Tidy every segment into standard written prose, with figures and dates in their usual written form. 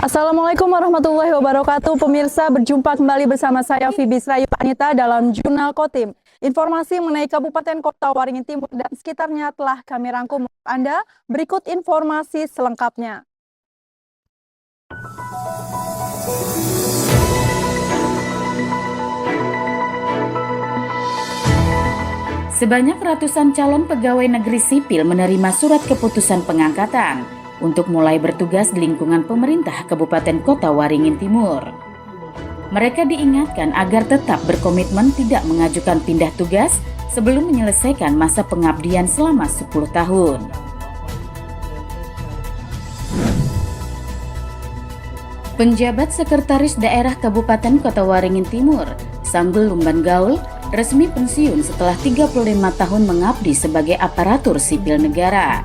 Assalamualaikum warahmatullahi wabarakatuh. Pemirsa, berjumpa kembali bersama saya Fibis Rayu Anita dalam Jurnal Kotim. Informasi mengenai Kabupaten Kota Waringin Timur dan sekitarnya telah kami rangkum untuk Anda. Berikut informasi selengkapnya. Sebanyak ratusan calon pegawai negeri sipil menerima surat keputusan pengangkatan untuk mulai bertugas di lingkungan pemerintah Kabupaten Kota Waringin Timur. Mereka diingatkan agar tetap berkomitmen tidak mengajukan pindah tugas sebelum menyelesaikan masa pengabdian selama 10 tahun. Penjabat Sekretaris Daerah Kabupaten Kota Waringin Timur, Sanggul Lumban Gaul, resmi pensiun setelah 35 tahun mengabdi sebagai aparatur sipil negara.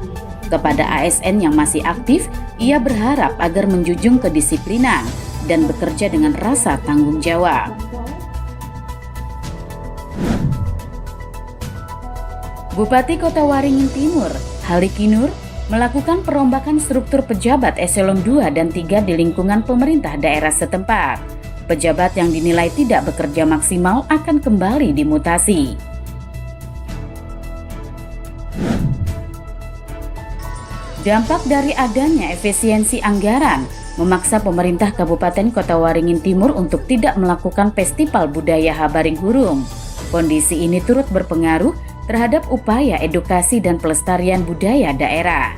Kepada ASN yang masih aktif, ia berharap agar menjunjung kedisiplinan dan bekerja dengan rasa tanggung jawab. Bupati Kota Waringin Timur, Haliki Nur, melakukan perombakan struktur pejabat eselon 2 dan 3 di lingkungan pemerintah daerah setempat. Pejabat yang dinilai tidak bekerja maksimal akan kembali dimutasi. Dampak dari adanya efisiensi anggaran memaksa pemerintah Kabupaten Kota Waringin Timur untuk tidak melakukan festival budaya Habaring Hurung. Kondisi ini turut berpengaruh terhadap upaya edukasi dan pelestarian budaya daerah.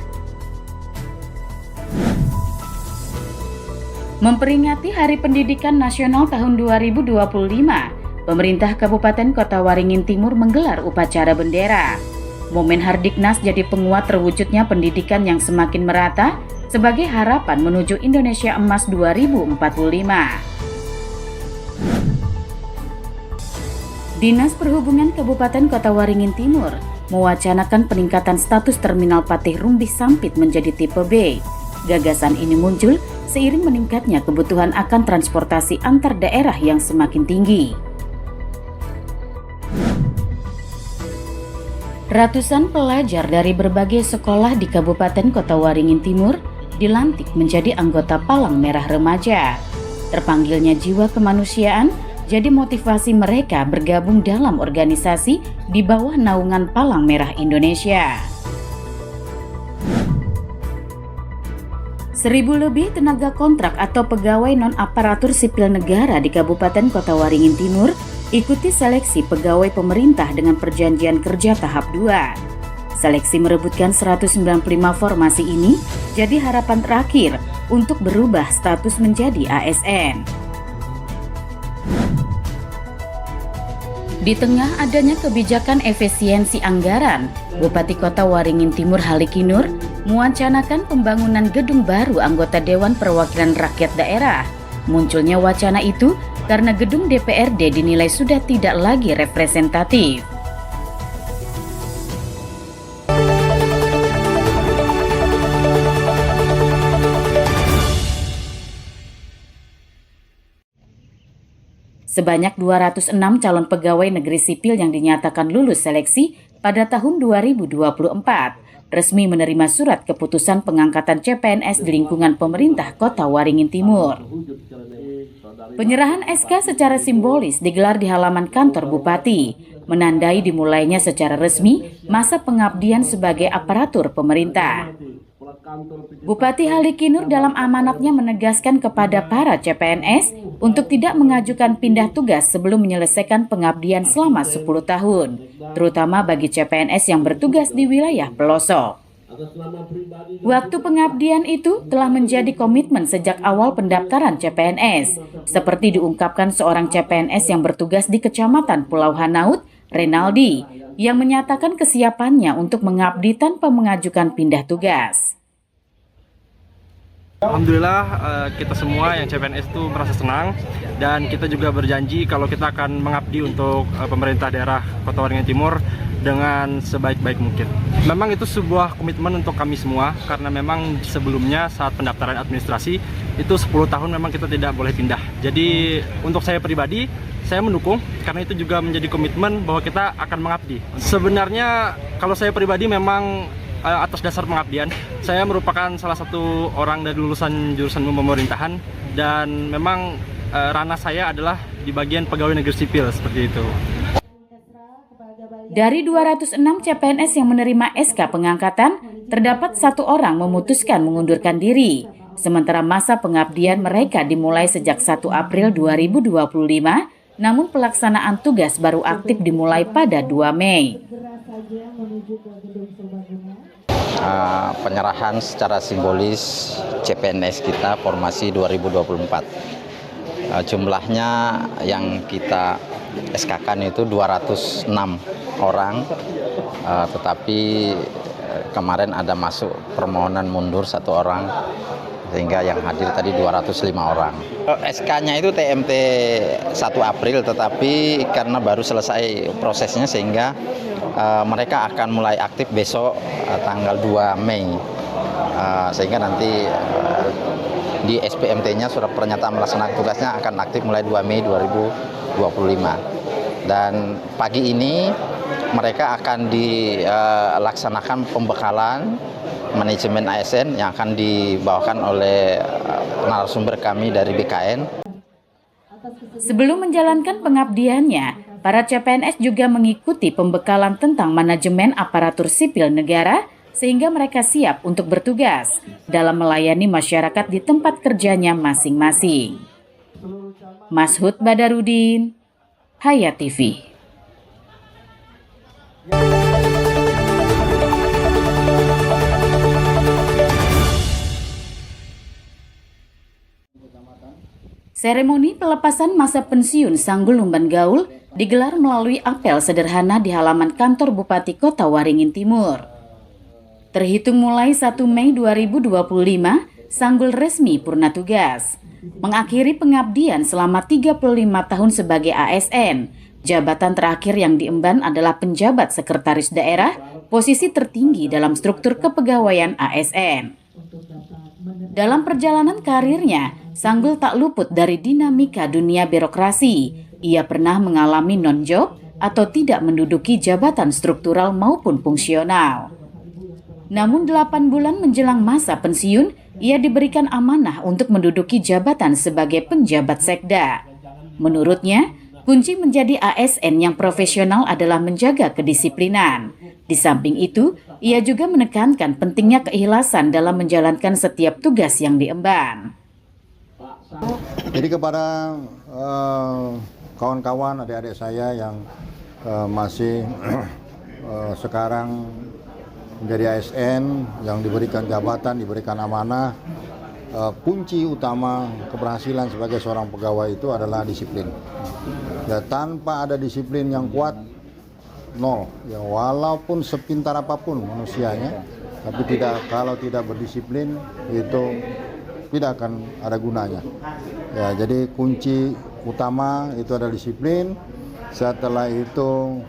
Memperingati Hari Pendidikan Nasional tahun 2025, pemerintah Kabupaten Kota Waringin Timur menggelar upacara bendera. Momen Hardiknas jadi penguat terwujudnya pendidikan yang semakin merata sebagai harapan menuju Indonesia Emas 2045. Dinas Perhubungan Kabupaten Kota Waringin Timur mewacanakan peningkatan status Terminal Patih Rumbih Sampit menjadi tipe B. Gagasan ini muncul seiring meningkatnya kebutuhan akan transportasi antar daerah yang semakin tinggi. Ratusan pelajar dari berbagai sekolah di Kabupaten Kota Waringin Timur dilantik menjadi anggota Palang Merah Remaja. Terpanggilnya jiwa kemanusiaan jadi motivasi mereka bergabung dalam organisasi di bawah naungan Palang Merah Indonesia. 1.000 lebih tenaga kontrak atau pegawai non-aparatur sipil negara di Kabupaten Kota Waringin Timur ikuti seleksi pegawai pemerintah dengan perjanjian kerja tahap 2. Seleksi merebutkan 195 formasi ini jadi harapan terakhir untuk berubah status menjadi ASN. Di tengah adanya kebijakan efisiensi anggaran, Bupati Kota Waringin Timur Haliki Nur mewacanakan pembangunan gedung baru anggota Dewan Perwakilan Rakyat Daerah. Munculnya wacana itu karena gedung DPRD dinilai sudah tidak lagi representatif. Sebanyak 206 calon pegawai negeri sipil yang dinyatakan lulus seleksi pada tahun 2024 resmi menerima surat keputusan pengangkatan CPNS di lingkungan pemerintah Kota Waringin Timur. Penyerahan SK secara simbolis digelar di halaman kantor Bupati, menandai dimulainya secara resmi masa pengabdian sebagai aparatur pemerintah. Bupati Haliki Nur dalam amanatnya menegaskan kepada para CPNS untuk tidak mengajukan pindah tugas sebelum menyelesaikan pengabdian selama 10 tahun, terutama bagi CPNS yang bertugas di wilayah pelosok. Waktu pengabdian itu telah menjadi komitmen sejak awal pendaftaran CPNS, seperti diungkapkan seorang CPNS yang bertugas di Kecamatan Pulau Hanaut, Renaldi, yang menyatakan kesiapannya untuk mengabdi tanpa mengajukan pindah tugas. Alhamdulillah kita semua yang CPNS itu merasa senang dan kita juga berjanji kalau kita akan mengabdi untuk pemerintah daerah Kota Waringin Timur dengan sebaik-baik mungkin. Memang itu sebuah komitmen untuk kami semua karena memang sebelumnya saat pendaftaran administrasi itu 10 tahun memang kita tidak boleh pindah. Jadi untuk saya pribadi saya mendukung karena itu juga menjadi komitmen bahwa kita akan mengabdi. Sebenarnya kalau saya pribadi memang atas dasar pengabdian. Saya merupakan salah satu orang dari lulusan jurusan Ilmu Pemerintahan dan memang ranah saya adalah di bagian pegawai negeri sipil seperti itu. Dari 206 CPNS yang menerima SK pengangkatan, terdapat 1 orang memutuskan mengundurkan diri. Sementara masa pengabdian mereka dimulai sejak 1 April 2025, namun pelaksanaan tugas baru aktif dimulai pada 2 Mei. Penyerahan secara simbolis CPNS kita formasi 2024. Jumlahnya yang kita SK-kan itu 206 orang, tetapi kemarin ada masuk permohonan mundur 1 orang, sehingga yang hadir tadi 205 orang. SK-nya itu TMT 1 April, tetapi karena baru selesai prosesnya sehingga mereka akan mulai aktif besok tanggal 2 Mei. Sehingga nanti di SPMT-nya surat pernyataan melaksanakan tugasnya akan aktif mulai 2 Mei 2025. Dan pagi ini mereka akan dilaksanakan pembekalan manajemen ASN yang akan dibawakan oleh narasumber kami dari BKN. Sebelum menjalankan pengabdiannya, para CPNS juga mengikuti pembekalan tentang manajemen aparatur sipil negara sehingga mereka siap untuk bertugas dalam melayani masyarakat di tempat kerjanya masing-masing. Mashud Badarudin, Hayat TV. Seremoni pelepasan masa pensiun Sanggul Lumban Gaul digelar melalui apel sederhana di halaman kantor Bupati Kota Waringin Timur. Terhitung mulai 1 Mei 2025, Sanggul resmi purna tugas. Mengakhiri pengabdian selama 35 tahun sebagai ASN, jabatan terakhir yang diemban adalah penjabat sekretaris daerah, posisi tertinggi dalam struktur kepegawaian ASN. Dalam perjalanan karirnya, Sanggul tak luput dari dinamika dunia birokrasi. Ia pernah mengalami non-job atau tidak menduduki jabatan struktural maupun fungsional. Namun 8 bulan menjelang masa pensiun, ia diberikan amanah untuk menduduki jabatan sebagai penjabat sekda. Menurutnya, kunci menjadi ASN yang profesional adalah menjaga kedisiplinan. Di samping itu, ia juga menekankan pentingnya keikhlasan dalam menjalankan setiap tugas yang diemban. Jadi kepada kawan-kawan, adik-adik saya yang masih sekarang menjadi ASN, yang diberikan jabatan, diberikan amanah, kunci utama keberhasilan sebagai seorang pegawai itu adalah disiplin. Ya, tanpa ada disiplin yang kuat, nol. Ya, walaupun sepintar apapun manusianya, tapi kalau tidak berdisiplin itu tidak akan ada gunanya. Ya, jadi kunci utama itu adalah disiplin. Setelah itu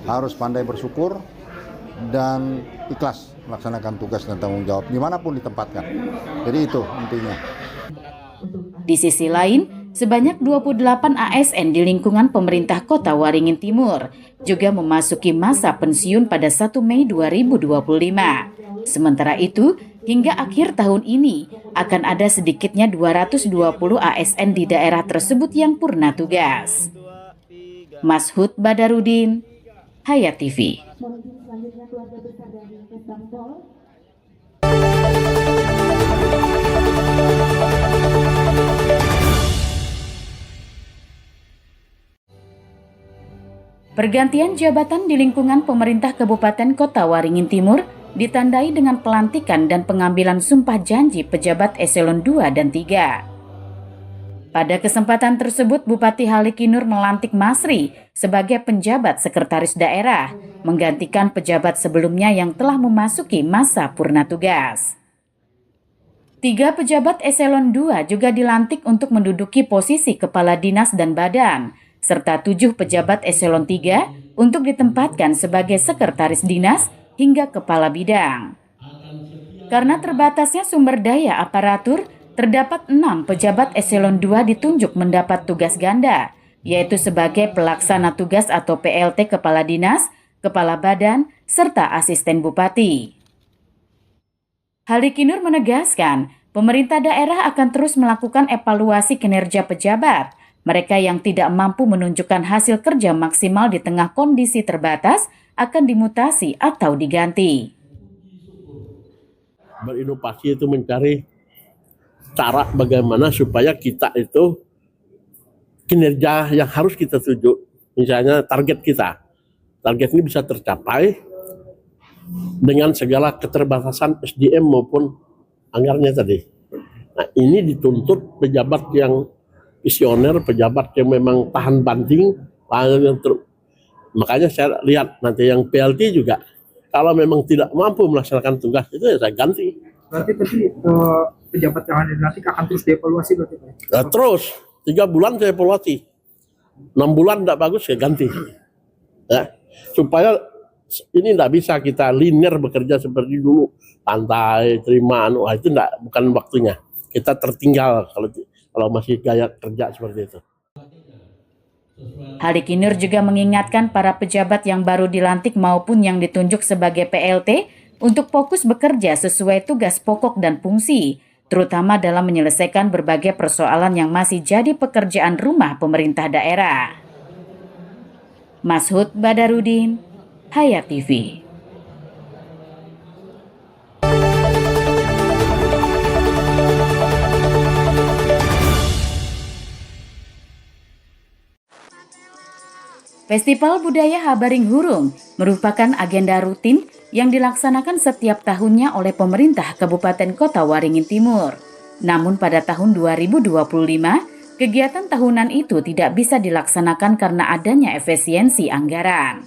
harus pandai bersyukur dan ikhlas melaksanakan tugas dan tanggung jawab dimanapun ditempatkan. Jadi itu intinya. Di sisi lain, sebanyak 28 ASN di lingkungan pemerintah Kota Waringin Timur juga memasuki masa pensiun pada 1 Mei 2025. Sementara itu, hingga akhir tahun ini akan ada sedikitnya 220 ASN di daerah tersebut yang purna tugas. Mashud Badarudin, Hayat TV. Pergantian jabatan di lingkungan pemerintah Kabupaten Kota Waringin Timur ditandai dengan pelantikan dan pengambilan sumpah janji pejabat eselon 2 dan 3. Pada kesempatan tersebut, Bupati Halikinur melantik Masri sebagai penjabat sekretaris daerah, menggantikan pejabat sebelumnya yang telah memasuki masa purna tugas. 3 pejabat eselon 2 juga dilantik untuk menduduki posisi kepala dinas dan badan, serta 7 pejabat eselon 3 untuk ditempatkan sebagai sekretaris dinas hingga kepala bidang. Karena terbatasnya sumber daya aparatur, terdapat 6 pejabat eselon 2 ditunjuk mendapat tugas ganda, yaitu sebagai pelaksana tugas atau PLT kepala dinas, kepala badan, serta asisten bupati. Halikinur menegaskan, pemerintah daerah akan terus melakukan evaluasi kinerja pejabat. Mereka yang tidak mampu menunjukkan hasil kerja maksimal di tengah kondisi terbatas akan dimutasi atau diganti. Berinovasi itu mencari cara bagaimana supaya kita itu kinerja yang harus kita tuju, misalnya target ini bisa tercapai dengan segala keterbatasan SDM maupun anggarannya tadi. Nah, ini dituntut pejabat yang visioner, pejabat yang memang tahan banting, makanya saya lihat nanti yang PLT juga, kalau memang tidak mampu melaksanakan tugas itu ya saya ganti. Berarti pejabat yang ada dilantik akan terus dievaluasi berarti Pak? Nah, terus 3 bulan saya evaluasi, 6 bulan tidak bagus saya ganti, ya, supaya ini tidak bisa kita linear bekerja seperti dulu, santai, terima, itu bukan waktunya. Kita tertinggal kalau masih gaya kerja seperti itu. Halikinur juga mengingatkan para pejabat yang baru dilantik maupun yang ditunjuk sebagai PLT untuk fokus bekerja sesuai tugas pokok dan fungsi, terutama dalam menyelesaikan berbagai persoalan yang masih jadi pekerjaan rumah pemerintah daerah. Mashud Badarudin, Hayat TV. Festival Budaya Habaring Hurung merupakan agenda rutin yang dilaksanakan setiap tahunnya oleh pemerintah Kabupaten Kota Waringin Timur. Namun pada tahun 2025, kegiatan tahunan itu tidak bisa dilaksanakan karena adanya efisiensi anggaran.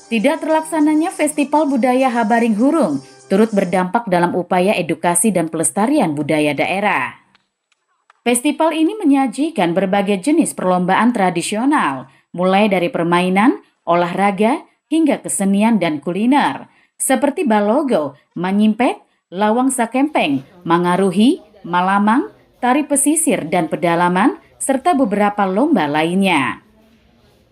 Tidak terlaksananya Festival Budaya Habaring Hurung turut berdampak dalam upaya edukasi dan pelestarian budaya daerah. Festival ini menyajikan berbagai jenis perlombaan tradisional, mulai dari permainan, olahraga, hingga kesenian dan kuliner, seperti balogo, manyimpet, lawang sakempeng, mangaruhi, malamang, tari pesisir dan pedalaman, serta beberapa lomba lainnya.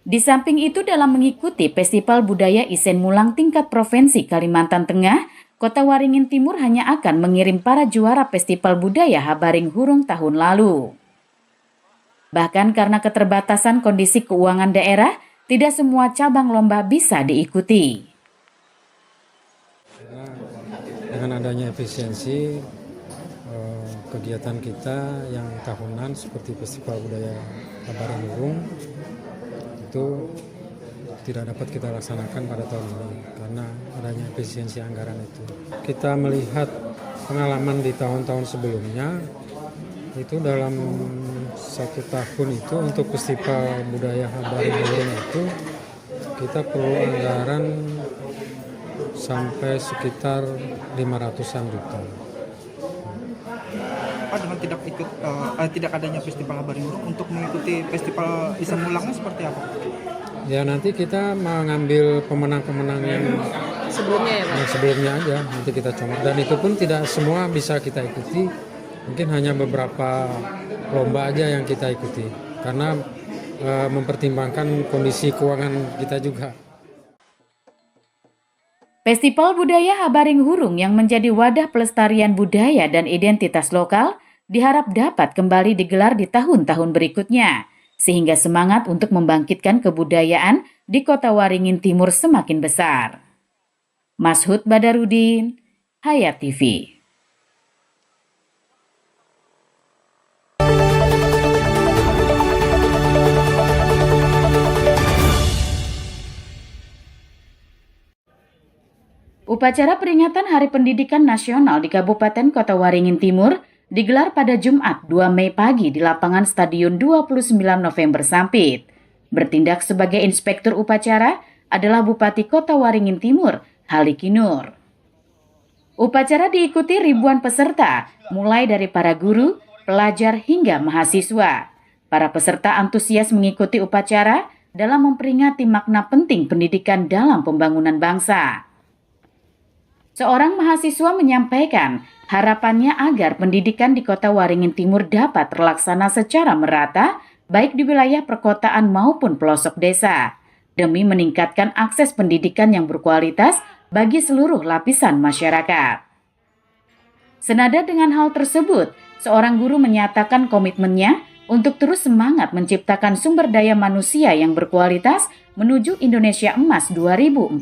Di samping itu, dalam mengikuti Festival Budaya Isen Mulang tingkat Provinsi Kalimantan Tengah, Kota Waringin Timur hanya akan mengirim para juara Festival Budaya Habaring Hurung tahun lalu. Bahkan karena keterbatasan kondisi keuangan daerah, tidak semua cabang lomba bisa diikuti. Dengan adanya efisiensi, kegiatan kita yang tahunan seperti Festival Budaya Habaring Hurung itu tidak dapat kita laksanakan pada tahun ini karena adanya efisiensi anggaran itu. Kita melihat pengalaman di tahun-tahun sebelumnya, itu dalam 1 tahun itu untuk Festival Budaya Habaring Hurung itu kita perlu anggaran sampai sekitar 500-an juta. Pak, dengan tidak adanya Festival Habaring Hurung, untuk mengikuti Festival Isen Mulangnya seperti apa? Ya nanti kita mengambil pemenang-pemenang yang sebelumnya ya Pak? Yang sebelumnya aja, nanti kita comot. Dan itu pun tidak semua bisa kita ikuti, mungkin hanya beberapa lomba aja yang kita ikuti. Karena mempertimbangkan kondisi keuangan kita juga. Festival Budaya Habaring Hurung yang menjadi wadah pelestarian budaya dan identitas lokal diharap dapat kembali digelar di tahun-tahun berikutnya, sehingga semangat untuk membangkitkan kebudayaan di Kota Waringin Timur semakin besar. Mashud Badarudin, Hayat TV. Upacara peringatan Hari Pendidikan Nasional di Kabupaten Kota Waringin Timur digelar pada Jumat 2 Mei pagi di lapangan Stadion 29 November Sampit. Bertindak sebagai inspektur upacara adalah Bupati Kota Waringin Timur, Halikinur. Upacara diikuti ribuan peserta, mulai dari para guru, pelajar hingga mahasiswa. Para peserta antusias mengikuti upacara dalam memperingati makna penting pendidikan dalam pembangunan bangsa. Seorang mahasiswa menyampaikan harapannya agar pendidikan di Kota Waringin Timur dapat terlaksana secara merata, baik di wilayah perkotaan maupun pelosok desa. demi meningkatkan akses pendidikan yang berkualitas bagi seluruh lapisan masyarakat. Senada dengan hal tersebut, seorang guru menyatakan komitmennya untuk terus semangat menciptakan sumber daya manusia yang berkualitas menuju Indonesia Emas 2045.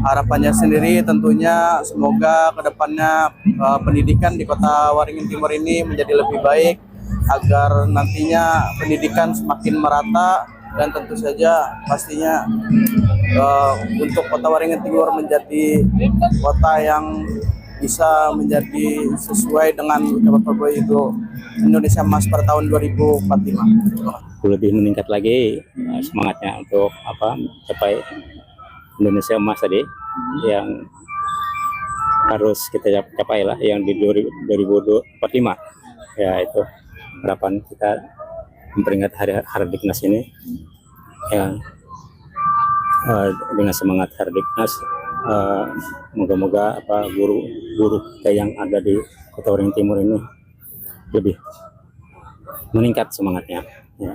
Harapannya sendiri tentunya semoga kedepannya pendidikan di Kota Waringin Timur ini menjadi lebih baik agar nantinya pendidikan semakin merata dan tentu saja pastinya untuk Kota Waringin Timur menjadi kota yang bisa menjadi sesuai dengan ucapan Prabowo itu Indonesia Emas pada tahun 2045. Lebih meningkat lagi semangatnya untuk capai Indonesia Emas tadi yang harus kita capai lah yang di 2045. Ya itu harapan kita memperingati hari Hardiknas ini ya dengan semangat Hardiknas moga-moga guru-guru kita yang ada di Kota Waringin Timur ini lebih meningkat semangatnya ya.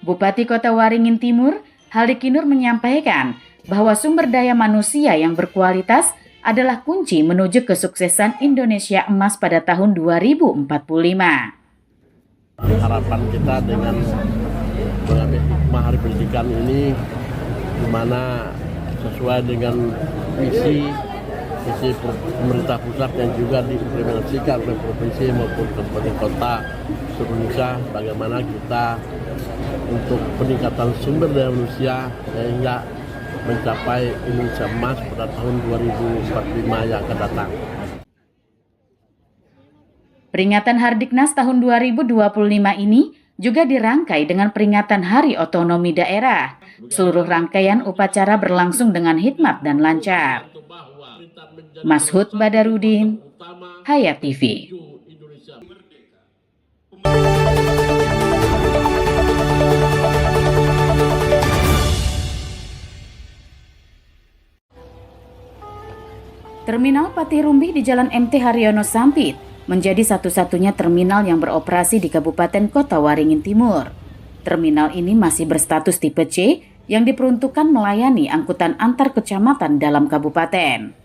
Bupati Kota Waringin Timur Halikinur menyampaikan bahwa sumber daya manusia yang berkualitas adalah kunci menuju kesuksesan Indonesia Emas pada tahun 2045. Harapan kita dengan mengambil hikmah hari pendidikan ini, di mana sesuai dengan visi pemerintah pusat yang juga diimplementasikan oleh provinsi maupun kabupaten kota seluruh Indonesia, bagaimana kita untuk peningkatan sumber daya manusia sehingga mencapai Indonesia Emas pada tahun 2045 yang akan datang. Peringatan Hardiknas tahun 2025 ini juga dirangkai dengan peringatan Hari Otonomi Daerah. Seluruh rangkaian upacara berlangsung dengan hikmat dan lancar. Mashud Badarudin, Hayat TV. Terminal Patih Rumbih di Jalan MT Haryono Sampit menjadi satu-satunya terminal yang beroperasi di Kabupaten Kota Waringin Timur. Terminal ini masih berstatus tipe C yang diperuntukkan melayani angkutan antar kecamatan dalam kabupaten.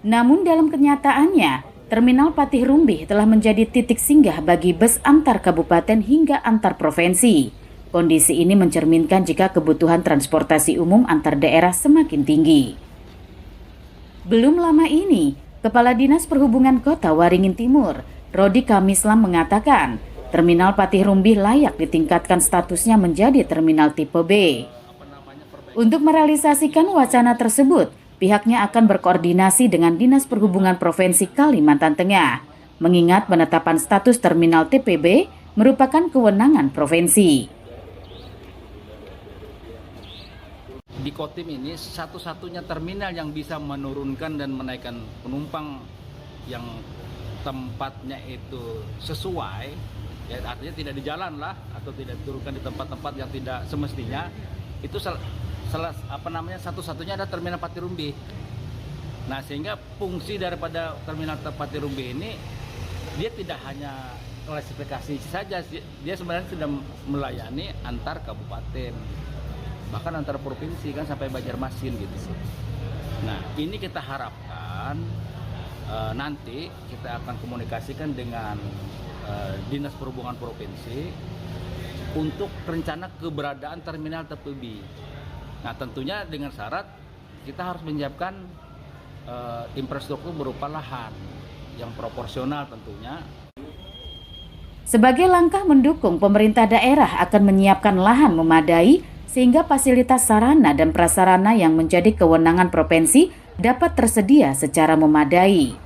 Namun dalam kenyataannya, Terminal Patih Rumbih telah menjadi titik singgah bagi bus antar kabupaten hingga antar provinsi. Kondisi ini mencerminkan jika kebutuhan transportasi umum antar daerah semakin tinggi. Belum lama ini, Kepala Dinas Perhubungan Kota Waringin Timur, Rodi Kamislam mengatakan, Terminal Patih Rumbih layak ditingkatkan statusnya menjadi terminal tipe B. Untuk merealisasikan wacana tersebut, pihaknya akan berkoordinasi dengan Dinas Perhubungan Provinsi Kalimantan Tengah, mengingat penetapan status terminal tipe B merupakan kewenangan provinsi. Di Kotim ini satu-satunya terminal yang bisa menurunkan dan menaikkan penumpang yang tempatnya itu sesuai, ya artinya tidak di jalan lah atau tidak diturunkan di tempat-tempat yang tidak semestinya, itu satu-satunya ada Terminal Patih Rumbih. Nah, sehingga fungsi daripada Terminal Patih Rumbih ini dia tidak hanya klasifikasi saja, dia sebenarnya sudah melayani antar kabupaten, bahkan antar provinsi kan sampai Banjarmasin gitu sih. Nah, ini kita harapkan nanti kita akan komunikasikan dengan Dinas Perhubungan Provinsi untuk rencana keberadaan terminal tipe B. Nah, tentunya dengan syarat kita harus menyiapkan infrastruktur berupa lahan yang proporsional tentunya. Sebagai langkah mendukung, pemerintah daerah akan menyiapkan lahan memadai sehingga fasilitas sarana dan prasarana yang menjadi kewenangan provinsi dapat tersedia secara memadai.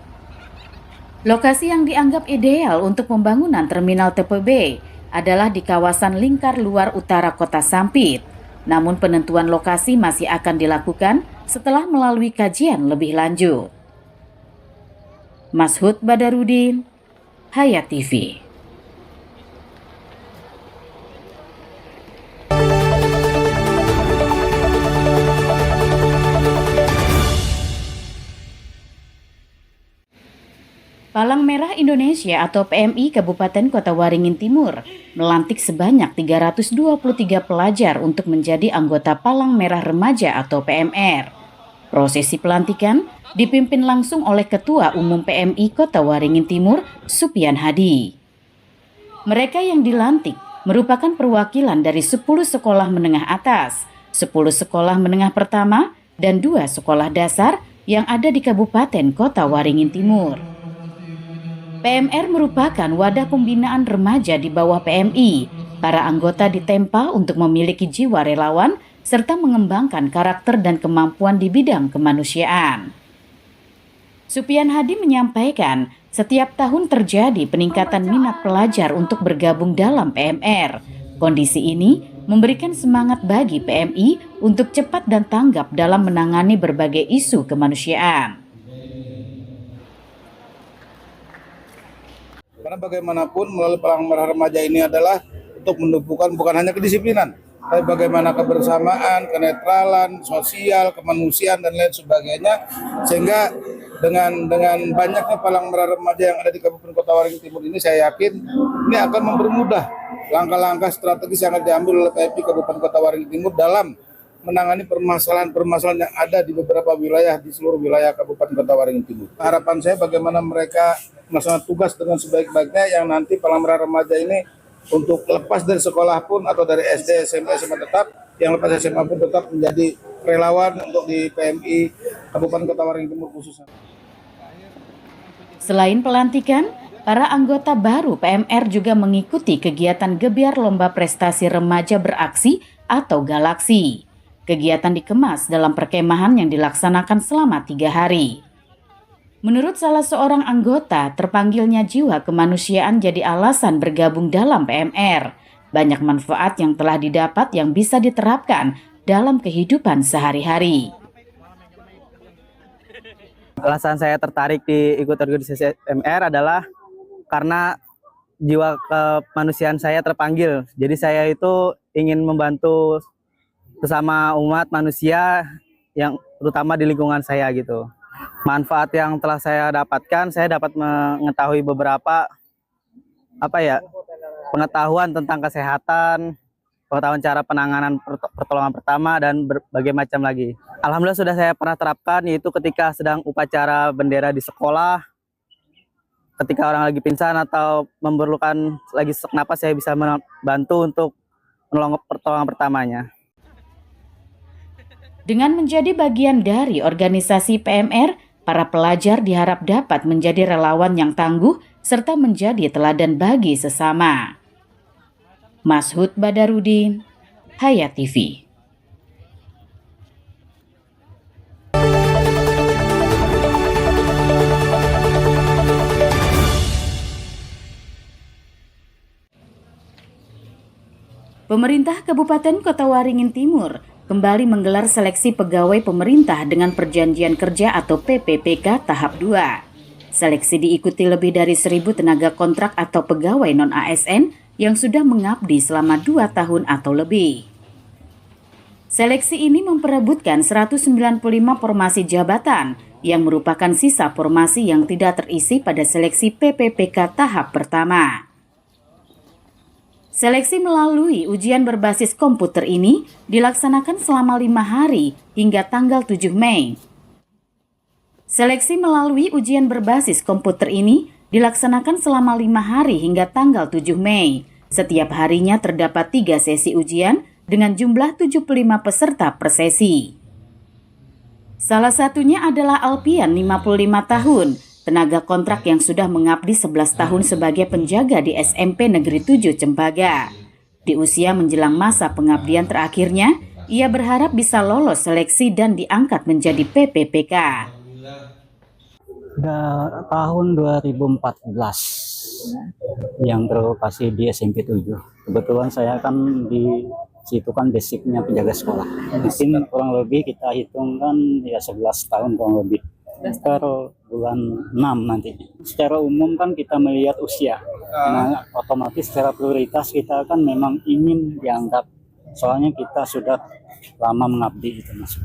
Lokasi yang dianggap ideal untuk pembangunan terminal tipe B adalah di kawasan lingkar luar utara Kota Sampit. Namun penentuan lokasi masih akan dilakukan setelah melalui kajian lebih lanjut. Mashud Badarudin, Hayat TV. Palang Merah Indonesia atau PMI Kabupaten Kota Waringin Timur melantik sebanyak 323 pelajar untuk menjadi anggota Palang Merah Remaja atau PMR. Prosesi pelantikan dipimpin langsung oleh Ketua Umum PMI Kota Waringin Timur, Supian Hadi. Mereka yang dilantik merupakan perwakilan dari 10 sekolah menengah atas, 10 sekolah menengah pertama, dan 2 sekolah dasar yang ada di Kabupaten Kota Waringin Timur. PMR merupakan wadah pembinaan remaja di bawah PMI. Para anggota ditempa untuk memiliki jiwa relawan serta mengembangkan karakter dan kemampuan di bidang kemanusiaan. Supian Hadi menyampaikan, setiap tahun terjadi peningkatan minat pelajar untuk bergabung dalam PMR. Kondisi ini memberikan semangat bagi PMI untuk cepat dan tanggap dalam menangani berbagai isu kemanusiaan. Karena bagaimanapun melalui Palang Merah Remaja ini adalah untuk menumbuhkan bukan hanya kedisiplinan, tapi bagaimana kebersamaan, kenetralan, sosial, kemanusiaan dan lain sebagainya. Sehingga dengan banyaknya Palang Merah Remaja yang ada di Kabupaten Kota Waringin Timur ini, saya yakin ini akan mempermudah langkah-langkah strategis yang akan diambil oleh PMI Kabupaten Kota Waringin Timur dalam menangani permasalahan-permasalahan yang ada di beberapa wilayah di seluruh wilayah Kabupaten Kota Waringin Timur. Harapan saya bagaimana mereka melaksanakan tugas dengan sebaik-baiknya, yang nanti Palang Merah Remaja ini untuk lepas dari sekolah pun atau dari SD, SMP, SMA tetap, yang lepas SMA pun tetap menjadi relawan untuk di PMI Kabupaten Kota Waringin Timur khususnya. Selain pelantikan, para anggota baru PMR juga mengikuti kegiatan Gebiar Lomba Prestasi Remaja Beraksi atau Galaksi. Kegiatan dikemas dalam perkemahan yang dilaksanakan selama 3 hari. Menurut salah seorang anggota, terpanggilnya jiwa kemanusiaan jadi alasan bergabung dalam PMR. Banyak manfaat yang telah didapat yang bisa diterapkan dalam kehidupan sehari-hari. Alasan saya tertarik di ikut organisasi PMR adalah karena jiwa kemanusiaan saya terpanggil. Jadi saya itu ingin membantu bersama umat manusia yang terutama di lingkungan saya gitu. Manfaat yang telah saya dapatkan, saya dapat mengetahui beberapa pengetahuan tentang kesehatan, pengetahuan cara penanganan pertolongan pertama dan berbagai macam lagi. Alhamdulillah sudah saya pernah terapkan, yaitu ketika sedang upacara bendera di sekolah, ketika orang lagi pingsan atau memerlukan lagi sesak napas, saya bisa membantu untuk menolong pertolongan pertamanya. Dengan menjadi bagian dari organisasi PMR, para pelajar diharap dapat menjadi relawan yang tangguh serta menjadi teladan bagi sesama. Mashud Badarudin, Hayat TV. Pemerintah Kabupaten Kota Waringin Timur kembali menggelar seleksi pegawai pemerintah dengan perjanjian kerja atau PPPK tahap 2. Seleksi diikuti lebih dari 1.000 tenaga kontrak atau pegawai non-ASN yang sudah mengabdi selama 2 tahun atau lebih. Seleksi ini memperebutkan 195 formasi jabatan yang merupakan sisa formasi yang tidak terisi pada seleksi PPPK tahap pertama. Seleksi melalui ujian berbasis komputer ini dilaksanakan selama 5 hari hingga tanggal 7 Mei. Seleksi melalui ujian berbasis komputer ini dilaksanakan selama 5 hari hingga tanggal 7 Mei. Setiap harinya terdapat 3 sesi ujian dengan jumlah 75 peserta per sesi. Salah satunya adalah Alpian, 55 tahun. Tenaga kontrak yang sudah mengabdi 11 tahun sebagai penjaga di SMP Negeri 7 Cempaka. Di usia menjelang masa pengabdian terakhirnya, ia berharap bisa lolos seleksi dan diangkat menjadi PPPK. Tahun 2014 yang berlokasi di SMP 7. Kebetulan saya kan di situ kan basicnya penjaga sekolah. Mungkin kurang lebih kita hitungkan ya 11 tahun kurang lebih. Per bulan 6 nanti. Secara umum kan kita melihat usia. Nah, otomatis secara prioritas kita kan memang ingin diangkat soalnya kita sudah lama mengabdi gitu Mas.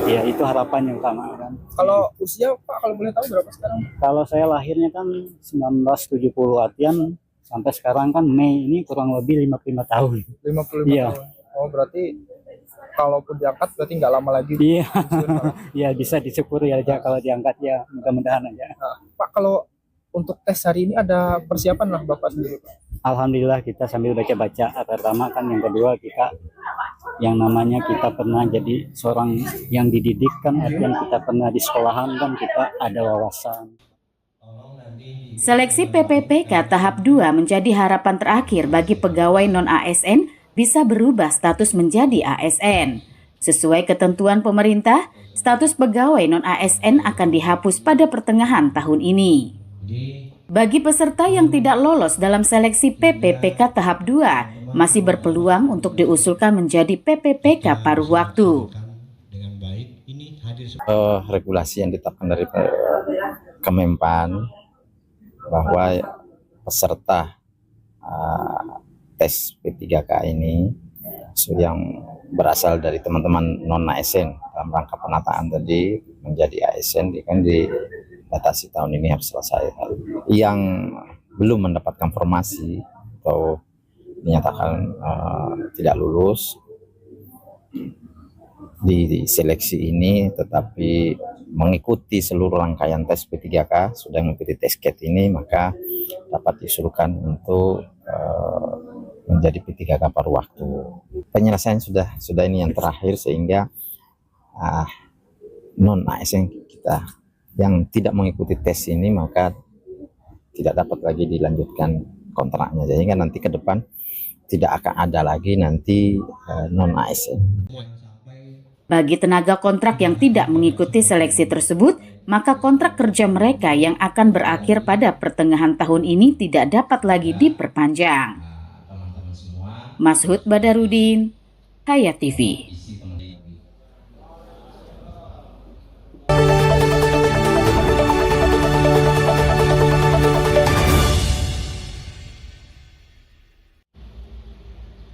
Ya itu harapan yang utama kan. Kalau usia Pak, kalau boleh tahu berapa sekarang? Kalau saya lahirnya kan 1970-an sampai sekarang kan Mei ini kurang lebih 55 tahun. 55 Iya. tahun. Oh berarti kalaupun diangkat berarti nggak lama lagi. Iya. Ya bisa disyukuri aja kalau diangkat ya, mudah-mudahan aja. Nah, Pak, kalau untuk tes hari ini ada persiapan lah Bapak sendiri Pak? Alhamdulillah kita sambil baca-baca. Pertama kan, yang kedua kita yang namanya kita pernah jadi seorang yang dididik kan, artinya kita pernah di sekolahan kan, kita ada wawasan. Seleksi PPPK tahap 2 menjadi harapan terakhir bagi pegawai non-ASN bisa berubah status menjadi ASN. Sesuai ketentuan pemerintah, status pegawai non-ASN akan dihapus pada pertengahan tahun ini. Bagi peserta yang tidak lolos dalam seleksi PPPK tahap 2, masih berpeluang untuk diusulkan menjadi PPPK paruh waktu. Regulasi yang ditetapkan dari Kemenpan bahwa peserta tes P3K ini yang berasal dari teman-teman non-ASN dalam rangka penataan tadi menjadi ASN kan dibatasi tahun ini harus selesai. Yang belum mendapatkan formasi atau dinyatakan tidak lulus di seleksi ini tetapi mengikuti seluruh rangkaian tes P3K, sudah mengikuti tes CAT ini, maka dapat diusulkan untuk menjadi P3K paruh waktu. Penyelesaian sudah ini yang terakhir, sehingga non-ASN kita yang tidak mengikuti tes ini maka tidak dapat lagi dilanjutkan kontraknya, sehingga nanti ke depan tidak akan ada lagi nanti non-ASN. Bagi tenaga kontrak yang tidak mengikuti seleksi tersebut, maka kontrak kerja mereka yang akan berakhir pada pertengahan tahun ini tidak dapat lagi diperpanjang. Mashud Badarudin, Hayat TV.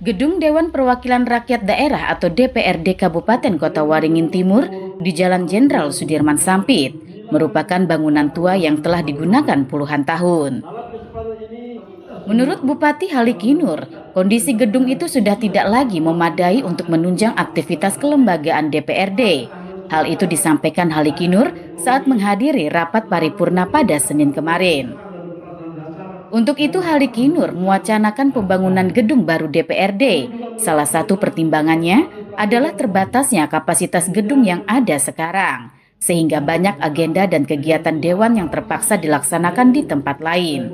Gedung Dewan Perwakilan Rakyat Daerah atau DPRD Kabupaten Kota Waringin Timur di Jalan Jenderal Sudirman Sampit merupakan bangunan tua yang telah digunakan puluhan tahun. Menurut Bupati Halikinur, kondisi gedung itu sudah tidak lagi memadai untuk menunjang aktivitas kelembagaan DPRD. Hal itu disampaikan Halikinur saat menghadiri rapat paripurna pada Senin kemarin. Untuk itu Halikinur mewacanakan pembangunan gedung baru DPRD. Salah satu pertimbangannya adalah terbatasnya kapasitas gedung yang ada sekarang, sehingga banyak agenda dan kegiatan dewan yang terpaksa dilaksanakan di tempat lain.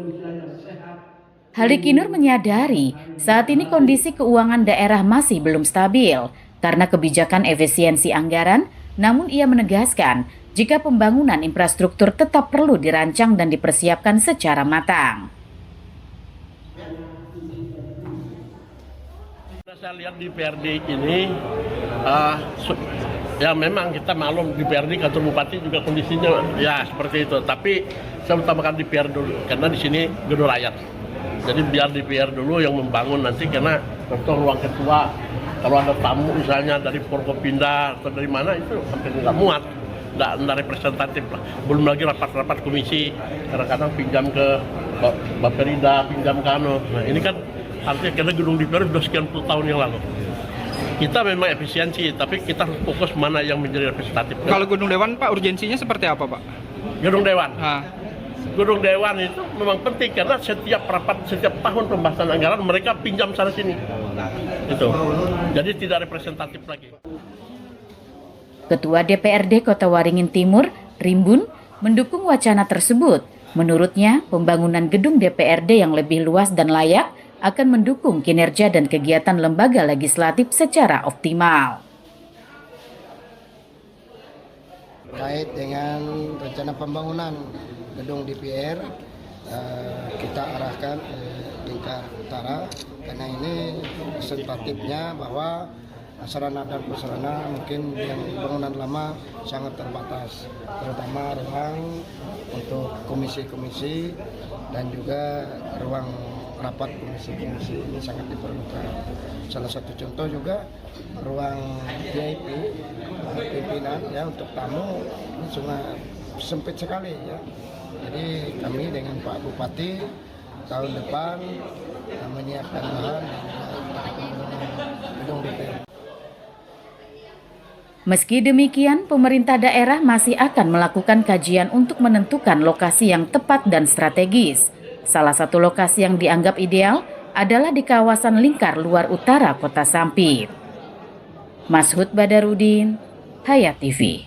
Halikinur menyadari saat ini kondisi keuangan daerah masih belum stabil karena kebijakan efisiensi anggaran, namun ia menegaskan jika pembangunan infrastruktur tetap perlu dirancang dan dipersiapkan secara matang. Saya lihat di PRD ini, ya memang kita maklum di PRD kantor bupati juga kondisinya ya seperti itu. Tapi saya utamakan di PR dulu karena di sini gedung rakyat. Jadi biar di PR dulu yang membangun nanti, karena contoh ruang ketua kalau ada tamu misalnya dari Forkopimda atau dari mana itu sampai nggak muat, nggak representatif lah. Belum lagi rapat-rapat komisi kadang-kadang pinjam ke Baperida, pinjam ke Ano. Nah ini kan artinya karena gedung DPR sudah sekian puluh tahun yang lalu. Kita memang efisiensi, tapi kita harus fokus mana yang menjadi representatif. Kalau gedung dewan Pak, urgensinya seperti apa Pak? Gedung dewan. Gedung dewan itu memang penting karena setiap rapat, setiap tahun pembahasan anggaran mereka pinjam sana sini. Itu. Jadi tidak representatif lagi. Ketua DPRD Kota Waringin Timur, Rimbun, mendukung wacana tersebut. Menurutnya, pembangunan gedung DPRD yang lebih luas dan layak akan mendukung kinerja dan kegiatan lembaga legislatif secara optimal. Terkait dengan rencana pembangunan gedung DPR, kita arahkan tingkat utara karena ini representatifnya bahwa sarana dan prasarana mungkin yang bangunan lama sangat terbatas, terutama ruang untuk komisi-komisi dan juga ruang rapat komisi-komisi ini sangat diperlukan. Salah satu contoh juga ruang VIP pimpinan ya untuk tamu ini cuma sempit sekali ya. Jadi kami dengan Pak Bupati tahun depan menyiapkan bahan gedung DPR. Meski demikian, pemerintah daerah masih akan melakukan kajian untuk menentukan lokasi yang tepat dan strategis. Salah satu lokasi yang dianggap ideal adalah di kawasan lingkar luar utara Kota Sampit. Mashud Badarudin, Hayat TV.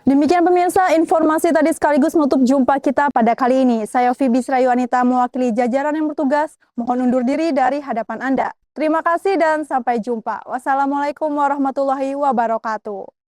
Demikian pemirsa, informasi tadi sekaligus menutup jumpa kita pada kali ini. Saya Fibi Srayu Anita mewakili jajaran yang bertugas, mohon undur diri dari hadapan Anda. Terima kasih dan sampai jumpa. Wassalamualaikum warahmatullahi wabarakatuh.